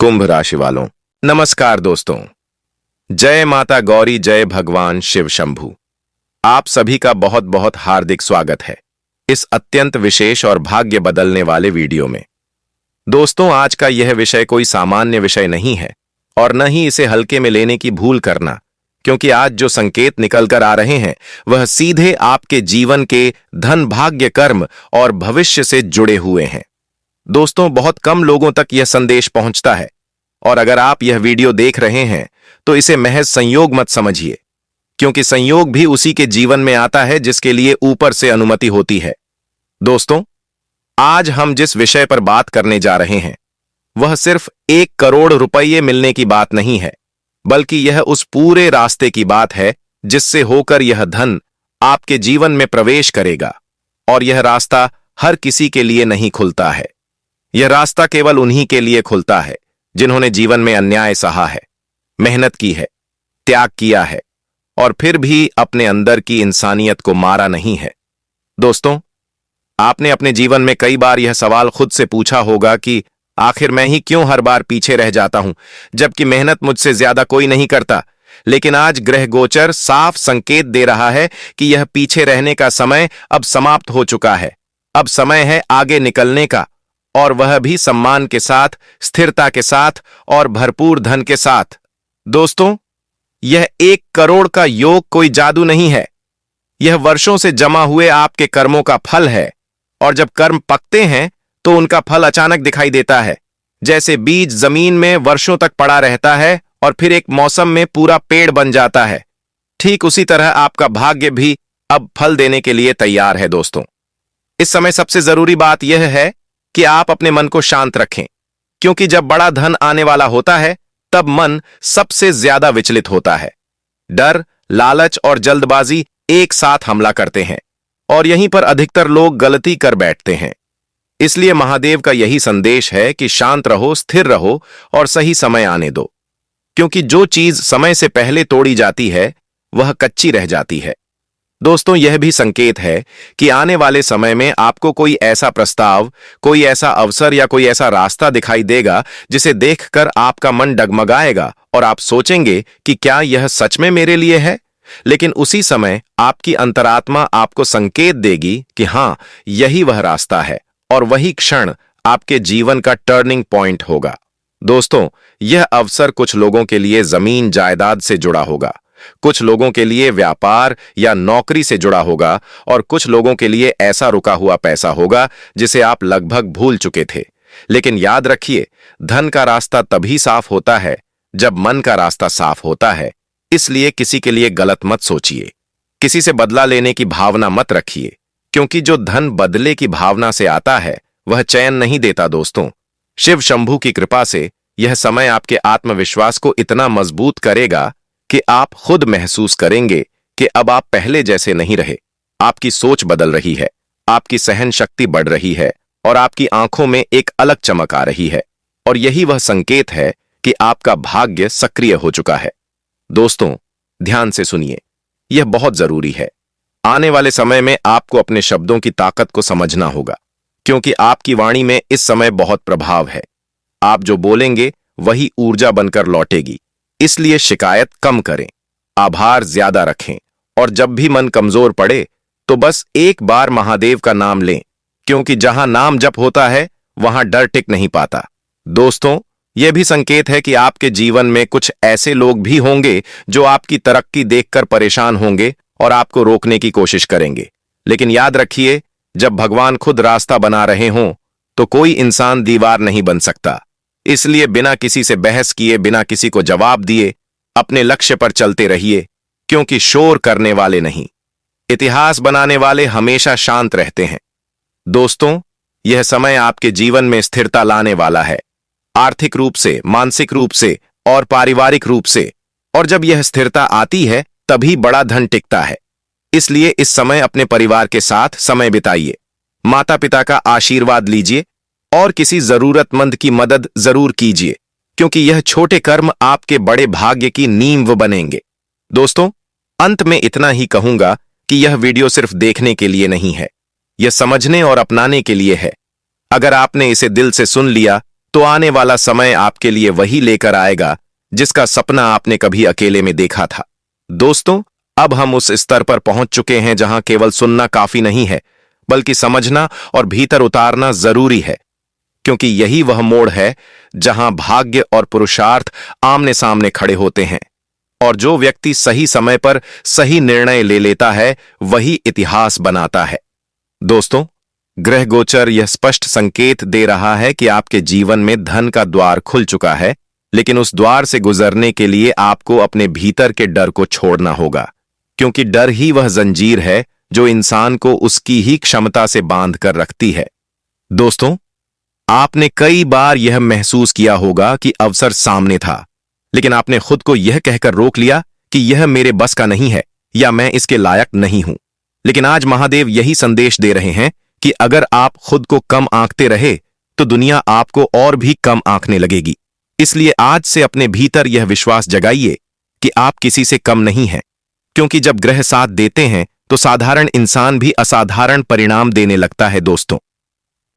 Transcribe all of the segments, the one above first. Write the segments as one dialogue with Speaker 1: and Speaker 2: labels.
Speaker 1: कुंभ राशि वालों, नमस्कार दोस्तों। जय माता गौरी, जय भगवान शिव शंभू। आप सभी का बहुत बहुत हार्दिक स्वागत है इस अत्यंत विशेष और भाग्य बदलने वाले वीडियो में। दोस्तों, आज का यह विषय कोई सामान्य विषय नहीं है और न ही इसे हल्के में लेने की भूल करना, क्योंकि आज जो संकेत निकल कर आ रहे हैं वह सीधे आपके जीवन के धन, भाग्य, कर्म और भविष्य से जुड़े हुए हैं। दोस्तों, बहुत कम लोगों तक यह संदेश पहुंचता है और अगर आप यह वीडियो देख रहे हैं तो इसे महज संयोग मत समझिए, क्योंकि संयोग भी उसी के जीवन में आता है जिसके लिए ऊपर से अनुमति होती है। दोस्तों, आज हम जिस विषय पर बात करने जा रहे हैं वह सिर्फ 1 करोड़ रुपये मिलने की बात नहीं है, बल्कि यह उस पूरे रास्ते की बात है जिससे होकर यह धन आपके जीवन में प्रवेश करेगा। और यह रास्ता हर किसी के लिए नहीं खुलता है। यह रास्ता केवल उन्हीं के लिए खुलता है जिन्होंने जीवन में अन्याय सहा है, मेहनत की है, त्याग किया है और फिर भी अपने अंदर की इंसानियत को मारा नहीं है। दोस्तों, आपने अपने जीवन में कई बार यह सवाल खुद से पूछा होगा कि आखिर मैं ही क्यों हर बार पीछे रह जाता हूं, जबकि मेहनत मुझसे ज्यादा कोई नहीं करता। लेकिन आज ग्रह गोचर साफ संकेत दे रहा है कि यह पीछे रहने का समय अब समाप्त हो चुका है। अब समय है आगे निकलने का, और वह भी सम्मान के साथ, स्थिरता के साथ और भरपूर धन के साथ। दोस्तों, यह 1 करोड़ का योग कोई जादू नहीं है। यह वर्षों से जमा हुए आपके कर्मों का फल है। और जब कर्म पकते हैं तो उनका फल अचानक दिखाई देता है। जैसे बीज जमीन में वर्षों तक पड़ा रहता है और फिर एक मौसम में पूरा पेड़ बन जाता है, ठीक उसी तरह आपका भाग्य भी अब फल देने के लिए तैयार है। दोस्तों, इस समय सबसे जरूरी बात यह है कि आप अपने मन को शांत रखें, क्योंकि जब बड़ा धन आने वाला होता है तब मन सबसे ज्यादा विचलित होता है। डर, लालच और जल्दबाजी एक साथ हमला करते हैं और यहीं पर अधिकतर लोग गलती कर बैठते हैं। इसलिए महादेव का यही संदेश है कि शांत रहो, स्थिर रहो और सही समय आने दो, क्योंकि जो चीज समय से पहले तोड़ी जाती है वह कच्ची रह जाती है। दोस्तों, यह भी संकेत है कि आने वाले समय में आपको कोई ऐसा प्रस्ताव, कोई ऐसा अवसर या कोई ऐसा रास्ता दिखाई देगा जिसे देखकर आपका मन डगमगाएगा और आप सोचेंगे कि क्या यह सच में मेरे लिए है। लेकिन उसी समय आपकी अंतरात्मा आपको संकेत देगी कि हां, यही वह रास्ता है और वही क्षण आपके जीवन का टर्निंग पॉइंट होगा। दोस्तों, यह अवसर कुछ लोगों के लिए जमीन जायदाद से जुड़ा होगा, कुछ लोगों के लिए व्यापार या नौकरी से जुड़ा होगा और कुछ लोगों के लिए ऐसा रुका हुआ पैसा होगा जिसे आप लगभग भूल चुके थे। लेकिन याद रखिए, धन का रास्ता तभी साफ होता है जब मन का रास्ता साफ होता है। इसलिए किसी के लिए गलत मत सोचिए, किसी से बदला लेने की भावना मत रखिए, क्योंकि जो धन बदले की भावना से आता है वह चैन नहीं देता। दोस्तों, शिव शंभू की कृपा से यह समय आपके आत्मविश्वास को इतना मजबूत करेगा कि आप खुद महसूस करेंगे कि अब आप पहले जैसे नहीं रहे। आपकी सोच बदल रही है, आपकी सहन शक्ति बढ़ रही है और आपकी आंखों में एक अलग चमक आ रही है। और यही वह संकेत है कि आपका भाग्य सक्रिय हो चुका है। दोस्तों, ध्यान से सुनिए, यह बहुत जरूरी है। आने वाले समय में आपको अपने शब्दों की ताकत को समझना होगा, क्योंकि आपकी वाणी में इस समय बहुत प्रभाव है। आप जो बोलेंगे वही ऊर्जा बनकर लौटेगी। इसलिए शिकायत कम करें, आभार ज्यादा रखें और जब भी मन कमजोर पड़े तो बस एक बार महादेव का नाम लें, क्योंकि जहां नाम जप होता है वहां डर टिक नहीं पाता। दोस्तों, यह भी संकेत है कि आपके जीवन में कुछ ऐसे लोग भी होंगे जो आपकी तरक्की देखकर परेशान होंगे और आपको रोकने की कोशिश करेंगे। लेकिन याद रखिए, जब भगवान खुद रास्ता बना रहे हों तो कोई इंसान दीवार नहीं बन सकता। इसलिए बिना किसी से बहस किए, बिना किसी को जवाब दिए अपने लक्ष्य पर चलते रहिए, क्योंकि शोर करने वाले नहीं, इतिहास बनाने वाले हमेशा शांत रहते हैं। दोस्तों, यह समय आपके जीवन में स्थिरता लाने वाला है, आर्थिक रूप से, मानसिक रूप से और पारिवारिक रूप से। और जब यह स्थिरता आती है तभी बड़ा धन टिकता है। इसलिए इस समय अपने परिवार के साथ समय बिताइए, माता पिता का आशीर्वाद लीजिए और किसी जरूरतमंद की मदद जरूर कीजिए, क्योंकि यह छोटे कर्म आपके बड़े भाग्य की नींव बनेंगे। दोस्तों, अंत में इतना ही कहूंगा कि यह वीडियो सिर्फ देखने के लिए नहीं है, यह समझने और अपनाने के लिए है। अगर आपने इसे दिल से सुन लिया तो आने वाला समय आपके लिए वही लेकर आएगा जिसका सपना आपने कभी अकेले में देखा था। दोस्तों, अब हम उस स्तर पर पहुंच चुके हैं जहां केवल सुनना काफी नहीं है, बल्कि समझना और भीतर उतारना जरूरी है, क्योंकि यही वह मोड़ है जहां भाग्य और पुरुषार्थ आमने सामने खड़े होते हैं। और जो व्यक्ति सही समय पर सही निर्णय ले लेता है, वही इतिहास बनाता है। दोस्तों, ग्रह गोचर यह स्पष्ट संकेत दे रहा है कि आपके जीवन में धन का द्वार खुल चुका है, लेकिन उस द्वार से गुजरने के लिए आपको अपने भीतर के डर को छोड़ना होगा, क्योंकि डर ही वह जंजीर है जो इंसान को उसकी ही क्षमता से बांध कर रखती है। दोस्तों, आपने कई बार यह महसूस किया होगा कि अवसर सामने था, लेकिन आपने खुद को यह कहकर रोक लिया कि यह मेरे बस का नहीं है या मैं इसके लायक नहीं हूं। लेकिन आज महादेव यही संदेश दे रहे हैं कि अगर आप खुद को कम आंकते रहे तो दुनिया आपको और भी कम आंकने लगेगी। इसलिए आज से अपने भीतर यह विश्वास जगाइए कि आप किसी से कम नहीं हैं, क्योंकि जब ग्रह साथ देते हैं तो साधारण इंसान भी असाधारण परिणाम देने लगता है। दोस्तों,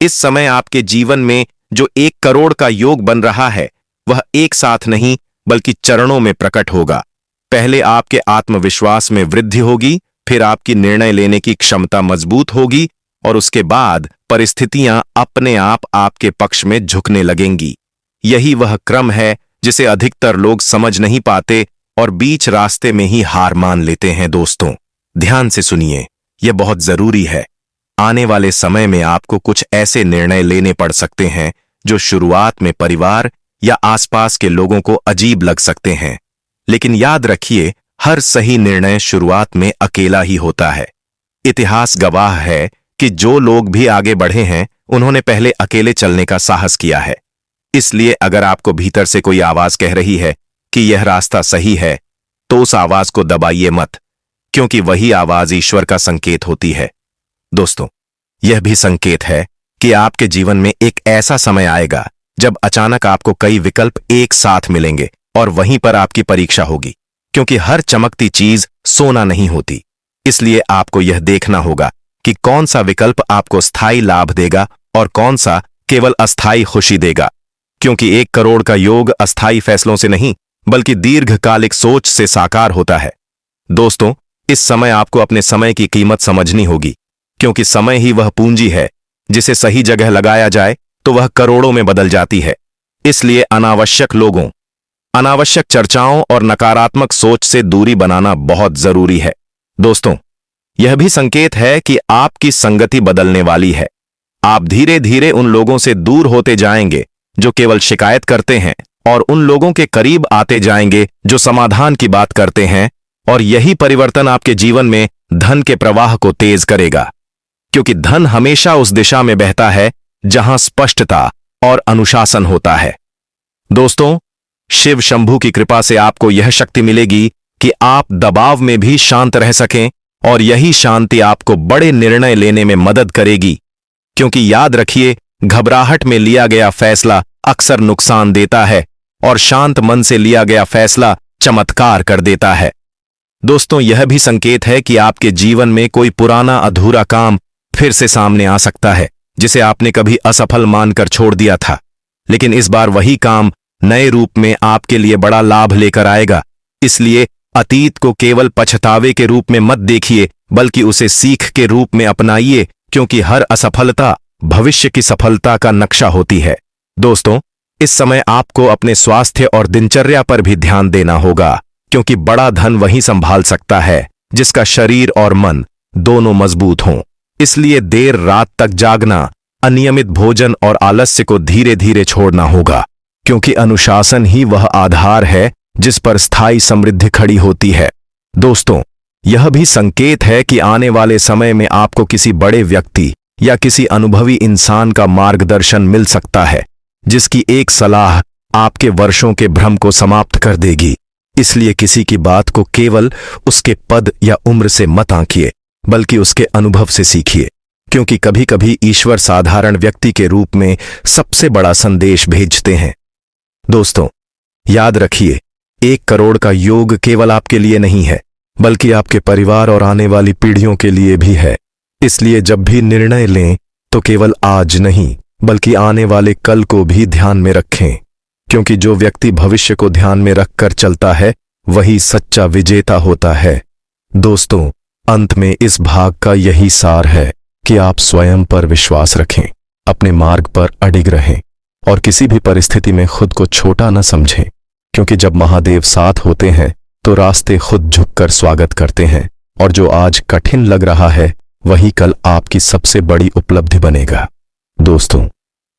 Speaker 1: इस समय आपके जीवन में जो 1 करोड़ का योग बन रहा है, वह एक साथ नहीं बल्कि चरणों में प्रकट होगा। पहले आपके आत्मविश्वास में वृद्धि होगी, फिर आपकी निर्णय लेने की क्षमता मजबूत होगी और उसके बाद परिस्थितियां अपने आप आपके पक्ष में झुकने लगेंगी। यही वह क्रम है जिसे अधिकतर लोग समझ नहीं पाते और बीच रास्ते में ही हार मान लेते हैं। दोस्तों, ध्यान से सुनिए, यह बहुत जरूरी है। आने वाले समय में आपको कुछ ऐसे निर्णय लेने पड़ सकते हैं जो शुरुआत में परिवार या आसपास के लोगों को अजीब लग सकते हैं, लेकिन याद रखिए, हर सही निर्णय शुरुआत में अकेला ही होता है। इतिहास गवाह है कि जो लोग भी आगे बढ़े हैं, उन्होंने पहले अकेले चलने का साहस किया है। इसलिए अगर आपको भीतर से कोई आवाज कह रही है कि यह रास्ता सही है, तो उस आवाज को दबाइए मत, क्योंकि वही आवाज ईश्वर का संकेत होती है। दोस्तों, यह भी संकेत है कि आपके जीवन में एक ऐसा समय आएगा जब अचानक आपको कई विकल्प एक साथ मिलेंगे और वहीं पर आपकी परीक्षा होगी, क्योंकि हर चमकती चीज सोना नहीं होती। इसलिए आपको यह देखना होगा कि कौन सा विकल्प आपको स्थायी लाभ देगा और कौन सा केवल अस्थायी खुशी देगा, क्योंकि 1 करोड़ का योग अस्थायी फैसलों से नहीं बल्कि दीर्घकालिक सोच से साकार होता है। दोस्तों, इस समय आपको अपने समय की कीमत समझनी होगी, क्योंकि समय ही वह पूंजी है जिसे सही जगह लगाया जाए तो वह करोड़ों में बदल जाती है। इसलिए अनावश्यक लोगों, अनावश्यक चर्चाओं और नकारात्मक सोच से दूरी बनाना बहुत जरूरी है। दोस्तों, यह भी संकेत है कि आपकी संगति बदलने वाली है। आप धीरे धीरे उन लोगों से दूर होते जाएंगे जो केवल शिकायत करते हैं और उन लोगों के करीब आते जाएंगे जो समाधान की बात करते हैं, और यही परिवर्तन आपके जीवन में धन के प्रवाह को तेज करेगा, क्योंकि धन हमेशा उस दिशा में बहता है जहां स्पष्टता और अनुशासन होता है। दोस्तों, शिव शंभू की कृपा से आपको यह शक्ति मिलेगी कि आप दबाव में भी शांत रह सकें, और यही शांति आपको बड़े निर्णय लेने में मदद करेगी, क्योंकि याद रखिए, घबराहट में लिया गया फैसला अक्सर नुकसान देता है और शांत मन से लिया गया फैसला चमत्कार कर देता है। दोस्तों, यह भी संकेत है कि आपके जीवन में कोई पुराना अधूरा काम फिर से सामने आ सकता है, जिसे आपने कभी असफल मानकर छोड़ दिया था, लेकिन इस बार वही काम नए रूप में आपके लिए बड़ा लाभ लेकर आएगा। इसलिए अतीत को केवल पछतावे के रूप में मत देखिए, बल्कि उसे सीख के रूप में अपनाइए, क्योंकि हर असफलता भविष्य की सफलता का नक्शा होती है। दोस्तों, इस समय आपको अपने स्वास्थ्य और दिनचर्या पर भी ध्यान देना होगा, क्योंकि बड़ा धन वही संभाल सकता है जिसका शरीर और मन दोनों मजबूत हों। इसलिए देर रात तक जागना, अनियमित भोजन और आलस्य को धीरे धीरे छोड़ना होगा, क्योंकि अनुशासन ही वह आधार है जिस पर स्थायी समृद्धि खड़ी होती है। दोस्तों, यह भी संकेत है कि आने वाले समय में आपको किसी बड़े व्यक्ति या किसी अनुभवी इंसान का मार्गदर्शन मिल सकता है, जिसकी एक सलाह आपके वर्षों के भ्रम को समाप्त कर देगी। इसलिए किसी की बात को केवल उसके पद या उम्र से मत आंकिए, बल्कि उसके अनुभव से सीखिए, क्योंकि कभी कभी ईश्वर साधारण व्यक्ति के रूप में सबसे बड़ा संदेश भेजते हैं। दोस्तों, याद रखिए, 1 करोड़ का योग केवल आपके लिए नहीं है, बल्कि आपके परिवार और आने वाली पीढ़ियों के लिए भी है। इसलिए जब भी निर्णय लें तो केवल आज नहीं
Speaker 2: बल्कि आने वाले कल को भी ध्यान में रखें, क्योंकि जो व्यक्ति भविष्य को ध्यान में रखकर चलता है वही सच्चा विजेता होता है। दोस्तों, अंत में इस भाग का यही सार है कि आप स्वयं पर विश्वास रखें, अपने मार्ग पर अडिग रहें और किसी भी परिस्थिति में खुद को छोटा न समझें, क्योंकि जब महादेव साथ होते हैं तो रास्ते खुद झुककर स्वागत करते हैं और जो आज कठिन लग रहा है वही कल आपकी सबसे बड़ी उपलब्धि बनेगा। दोस्तों,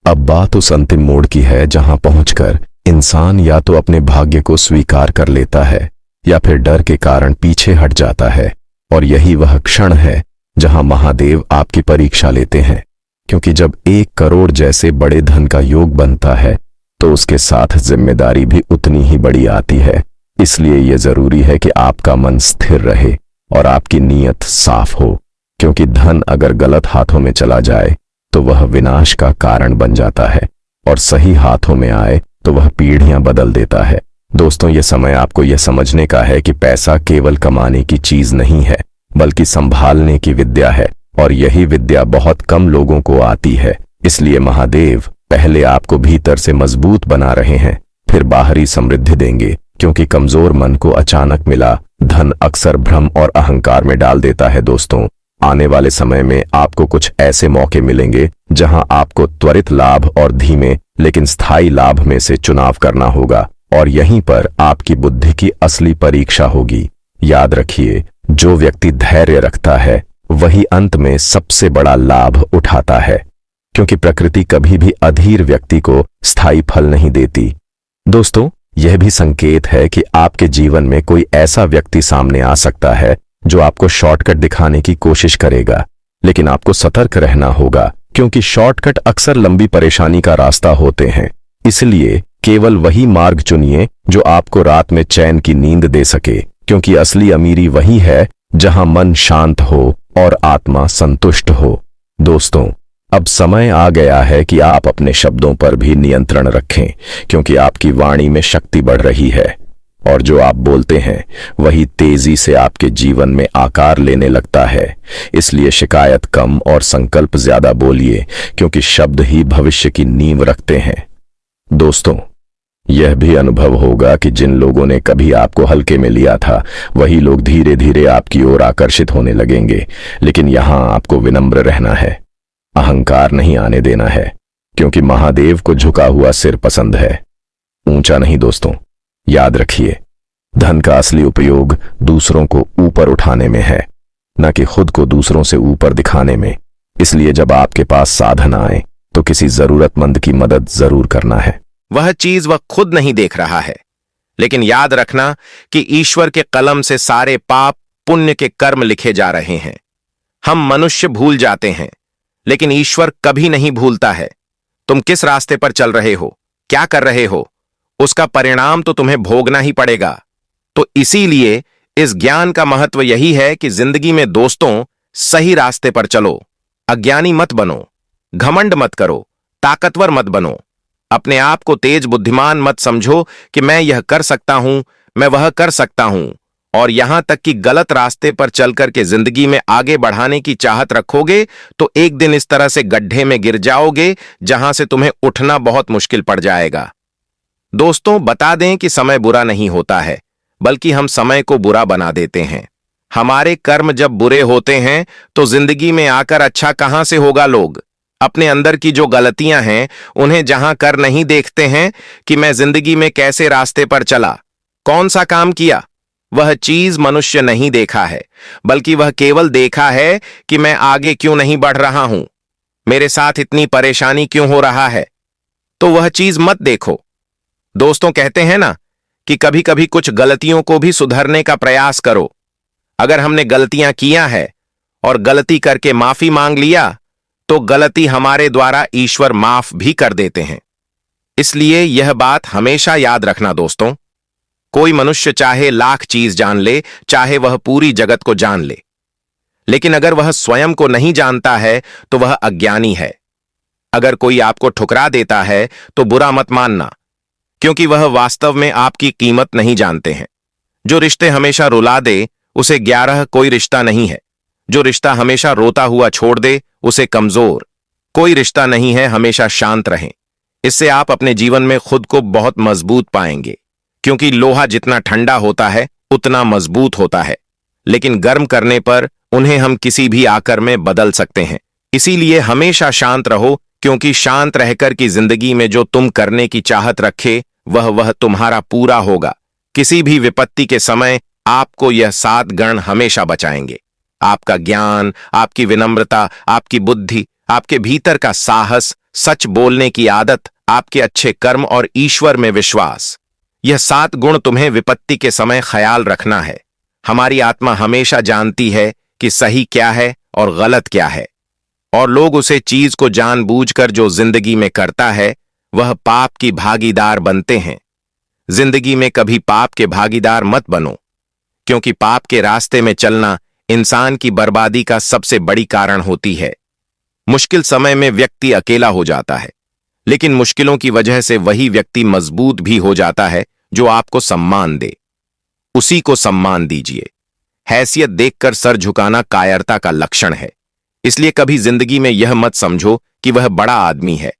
Speaker 2: अब बात उस अंतिम मोड़ की है जहां पहुंचकर इंसान या तो अपने भाग्य को स्वीकार कर लेता है या फिर डर के कारण पीछे हट जाता है। और यही वह क्षण है जहां महादेव आपकी परीक्षा लेते हैं, क्योंकि जब 1 करोड़ जैसे बड़े धन का योग बनता है तो उसके साथ जिम्मेदारी भी उतनी ही बड़ी आती है। इसलिए यह जरूरी है कि आपका मन स्थिर रहे और आपकी नीयत साफ हो, क्योंकि धन अगर गलत हाथों में चला जाए तो वह विनाश का कारण बन जाता है और सही हाथों में आए तो वह पीढ़ियां बदल देता है। दोस्तों, यह समय आपको यह समझने का है कि पैसा केवल कमाने की चीज नहीं है, बल्कि संभालने की विद्या है, और यही विद्या बहुत कम लोगों को आती है। इसलिए महादेव पहले आपको भीतर से मजबूत बना रहे हैं, फिर बाहरी समृद्धि देंगे, क्योंकि कमजोर मन को अचानक मिला धन अक्सर भ्रम और अहंकार में डाल देता है। दोस्तों, आने वाले समय में आपको कुछ ऐसे मौके मिलेंगे जहां आपको त्वरित लाभ और धीमे लेकिन स्थायी लाभ में से चुनाव करना होगा, और यहीं पर आपकी बुद्धि की असली परीक्षा होगी। याद रखिए, जो व्यक्ति धैर्य रखता है वही अंत में सबसे बड़ा लाभ उठाता है, क्योंकि प्रकृति कभी भी अधीर व्यक्ति को स्थायी फल नहीं देती। दोस्तों, यह भी संकेत है कि आपके जीवन में कोई ऐसा व्यक्ति सामने आ सकता है जो आपको शॉर्टकट दिखाने की कोशिश करेगा, लेकिन आपको सतर्क रहना होगा, क्योंकि शॉर्टकट अक्सर लंबी परेशानी का रास्ता होते हैं। इसलिए केवल वही मार्ग चुनिए जो आपको रात में चैन की नींद दे सके, क्योंकि असली अमीरी वही है जहां मन शांत हो और आत्मा संतुष्ट हो। दोस्तों, अब समय आ गया है कि आप अपने शब्दों पर भी नियंत्रण रखें, क्योंकि आपकी वाणी में शक्ति बढ़ रही है और जो आप बोलते हैं वही तेजी से आपके जीवन में आकार लेने लगता है। इसलिए शिकायत कम और संकल्प ज्यादा बोलिए, क्योंकि शब्द ही भविष्य की नींव रखते हैं। दोस्तों, यह भी अनुभव होगा कि जिन लोगों ने कभी आपको हल्के में लिया था वही लोग धीरे धीरे आपकी ओर आकर्षित होने लगेंगे, लेकिन यहां आपको विनम्र रहना है, अहंकार नहीं आने देना है, क्योंकि महादेव को झुका हुआ सिर पसंद है, ऊंचा नहीं। दोस्तों, याद रखिए, धन का असली उपयोग दूसरों को ऊपर उठाने में है, न कि खुद को दूसरों से ऊपर दिखाने में। इसलिए जब आपके पास साधन आए तो किसी जरूरतमंद की मदद जरूर करना है।
Speaker 1: वह चीज वह खुद नहीं देख रहा है, लेकिन याद रखना कि ईश्वर के कलम से सारे पाप पुण्य के कर्म लिखे जा रहे हैं। हम मनुष्य भूल जाते हैं, लेकिन ईश्वर कभी नहीं भूलता है। तुम किस रास्ते पर चल रहे हो, क्या कर रहे हो, उसका परिणाम तो तुम्हें भोगना ही पड़ेगा। तो इसीलिए इस ज्ञान का महत्व यही है कि जिंदगी में दोस्तों सही रास्ते पर चलो, अज्ञानी मत बनो, घमंड मत करो, ताकतवर मत बनो, अपने आप को तेज बुद्धिमान मत समझो कि मैं यह कर सकता हूं, मैं वह कर सकता हूं, और यहां तक कि गलत रास्ते पर चलकर के जिंदगी में आगे बढ़ाने की चाहत रखोगे तो एक दिन इस तरह से गड्ढे में गिर जाओगे जहां से तुम्हें उठना बहुत मुश्किल पड़ जाएगा। दोस्तों, बता दें कि समय बुरा नहीं होता है, बल्कि हम समय को बुरा बना देते हैं। हमारे कर्म जब बुरे होते हैं तो जिंदगी में आकर अच्छा कहां से होगा। लोग अपने अंदर की जो गलतियां हैं उन्हें जहां कर नहीं देखते हैं कि मैं जिंदगी में कैसे रास्ते पर चला, कौन सा काम किया, वह चीज मनुष्य नहीं देखा है, बल्कि वह केवल देखा है कि मैं आगे क्यों नहीं बढ़ रहा हूं, मेरे साथ इतनी परेशानी क्यों हो रहा है। तो वह चीज मत देखो। दोस्तों, कहते हैं ना कि कभी कभी कुछ गलतियों को भी सुधरने का प्रयास करो। अगर हमने गलतियां किया है और गलती करके माफी मांग लिया तो गलती हमारे द्वारा ईश्वर माफ भी कर देते हैं। इसलिए यह बात हमेशा याद रखना दोस्तों, कोई मनुष्य चाहे लाख चीज जान ले, चाहे वह पूरी जगत को जान ले, लेकिन अगर वह स्वयं को नहीं जानता है तो वह अज्ञानी है। अगर कोई आपको ठुकरा देता है तो बुरा मत मानना, क्योंकि वह वास्तव में आपकी कीमत नहीं जानते हैं। जो रिश्ते हमेशा रुला दे उसे 11 कोई रिश्ता नहीं है। जो रिश्ता हमेशा रोता हुआ छोड़ दे उसे कमजोर, कोई रिश्ता नहीं है, हमेशा शांत रहें। इससे आप अपने जीवन में खुद को बहुत मजबूत पाएंगे, क्योंकि लोहा जितना ठंडा होता है उतना मजबूत होता है, लेकिन गर्म करने पर उन्हें हम किसी भी आकार में बदल सकते हैं। इसीलिए हमेशा शांत रहो, क्योंकि शांत रहकर की जिंदगी में जो तुम करने की चाहत रखे वह तुम्हारा पूरा होगा। किसी भी विपत्ति के समय आपको यह 7 गण हमेशा बचाएंगे। आपका ज्ञान, आपकी विनम्रता, आपकी बुद्धि, आपके भीतर का साहस, सच बोलने की आदत, आपके अच्छे कर्म और ईश्वर में विश्वास, यह 7 गुण तुम्हें विपत्ति के समय ख्याल रखना है। हमारी आत्मा हमेशा जानती है कि सही क्या है और गलत क्या है, और लोग उसे चीज को जानबूझकर जो जिंदगी में करता है वह पाप की भागीदार बनते हैं। जिंदगी में कभी पाप के भागीदार मत बनो, क्योंकि पाप के रास्ते में चलना इंसान की बर्बादी का सबसे बड़ी कारण होती है। मुश्किल समय में व्यक्ति अकेला हो जाता है, लेकिन मुश्किलों की वजह से वही व्यक्ति मजबूत भी हो जाता है जो आपको सम्मान दे। उसी को सम्मान दीजिए। हैसियत देखकर सर झुकाना कायरता का लक्षण है। इसलिए कभी जिंदगी में यह मत समझो कि वह बड़ा आदमी है,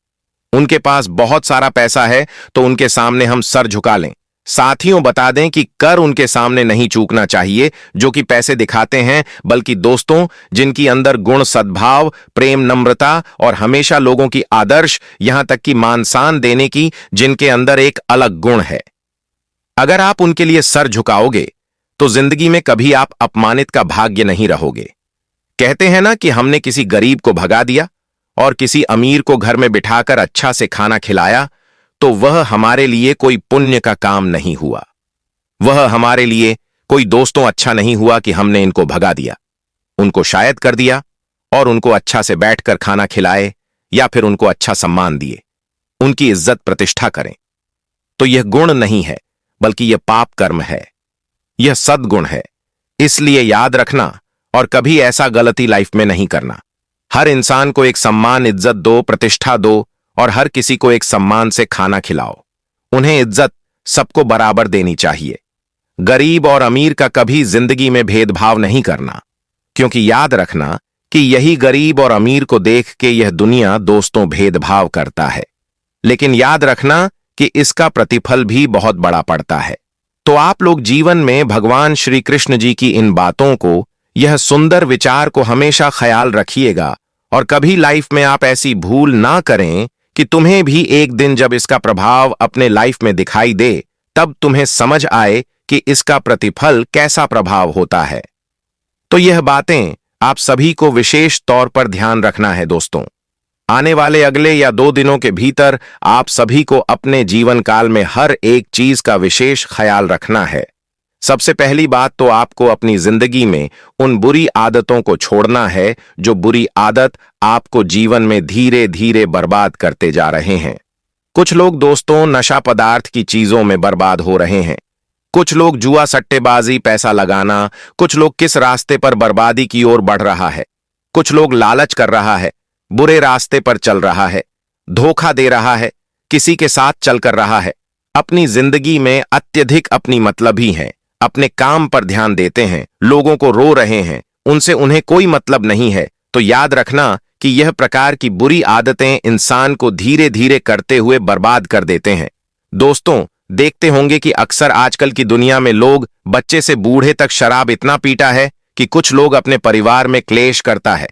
Speaker 1: उनके पास बहुत सारा पैसा है तो उनके सामने हम सर झुका लें। साथियों, बता दें कि कर उनके सामने नहीं चूकना चाहिए जो कि पैसे दिखाते हैं, बल्कि दोस्तों जिनकी अंदर गुण, सद्भाव, प्रेम, नम्रता और हमेशा लोगों की आदर्श, यहां तक कि मान सम्मान देने की, जिनके अंदर एक अलग गुण है। अगर आप उनके लिए सर झुकाओगे तो जिंदगी में कभी आप अपमानित का भाग्य नहीं रहोगे। कहते हैं ना कि हमने किसी गरीब को भगा दिया और किसी अमीर को घर में बिठाकर अच्छा से खाना खिलाया, तो वह हमारे लिए कोई पुण्य का काम नहीं हुआ। वह हमारे लिए कोई दोस्तों अच्छा नहीं हुआ कि हमने इनको भगा दिया। उनको शायद कर दिया और उनको अच्छा से बैठकर खाना खिलाए या फिर उनको अच्छा सम्मान दिए, उनकी इज्जत प्रतिष्ठा करें। तो यह गुण नहीं है, बल्कि यह पाप कर्म है, यह सद्गुण है। इसलिए याद रखना और कभी ऐसा गलती लाइफ में नहीं करना। हर इंसान को एक सम्मान, इज्जत दो, प्रतिष्ठा दो और हर किसी को एक सम्मान से खाना खिलाओ। उन्हें इज्जत सबको बराबर देनी चाहिए। गरीब और अमीर का कभी जिंदगी में भेदभाव नहीं करना, क्योंकि याद रखना कि यही गरीब और अमीर को देख के यह दुनिया दोस्तों भेदभाव करता है, लेकिन याद रखना कि इसका प्रतिफल भी बहुत बड़ा पड़ता है। तो आप लोग जीवन में भगवान श्री कृष्ण जी की इन बातों को, यह सुंदर विचार को हमेशा ख्याल रखिएगा और कभी लाइफ में आप ऐसी भूल ना करें कि तुम्हें भी एक दिन जब इसका प्रभाव अपने लाइफ में दिखाई दे तब तुम्हें समझ आए कि इसका प्रतिफल कैसा प्रभाव होता है। तो यह बातें आप सभी को विशेष तौर पर ध्यान रखना है दोस्तों। आने वाले अगले या 2 दिनों के भीतर आप सभी को अपने जीवन काल में हर एक चीज का विशेष ख्याल रखना है। सबसे पहली बात तो आपको अपनी जिंदगी में उन बुरी आदतों को छोड़ना है जो बुरी आदत आपको जीवन में धीरे धीरे बर्बाद करते जा रहे हैं। कुछ लोग दोस्तों नशा पदार्थ की चीजों में बर्बाद हो रहे हैं, कुछ लोग जुआ, सट्टेबाजी, पैसा लगाना, कुछ लोग किस रास्ते पर बर्बादी की ओर बढ़ रहा है, कुछ लोग लालच कर रहा है, बुरे रास्ते पर चल रहा है, धोखा दे रहा है, किसी के साथ चल कर रहा है, अपनी जिंदगी में अत्यधिक अपनी मतलबी हैं, अपने काम पर ध्यान देते हैं, लोगों को रो रहे हैं, उनसे उन्हें कोई मतलब नहीं है। तो याद रखना कि यह प्रकार की बुरी आदतें इंसान को धीरे धीरे करते हुए बर्बाद कर देते हैं। दोस्तों, देखते होंगे कि अक्सर आजकल की दुनिया में लोग, बच्चे से बूढ़े तक शराब इतना पीता है कि कुछ लोग अपने परिवार में क्लेश करता है।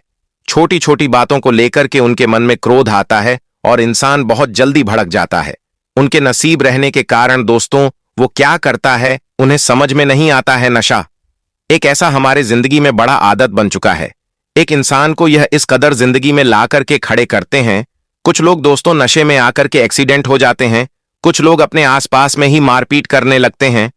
Speaker 1: छोटी छोटी बातों को लेकर के उनके मन में क्रोध आता है और इंसान बहुत जल्दी भड़क जाता है। उनके नसीब रहने के कारण दोस्तों वो क्या करता है उन्हें समझ में नहीं आता है। नशा एक ऐसा हमारे जिंदगी में बड़ा आदत बन चुका है। एक इंसान को यह इस कदर जिंदगी में ला करके खड़े करते हैं। कुछ लोग दोस्तों नशे में आकर के एक्सीडेंट हो जाते हैं, कुछ लोग अपने आसपास में ही मारपीट करने लगते हैं,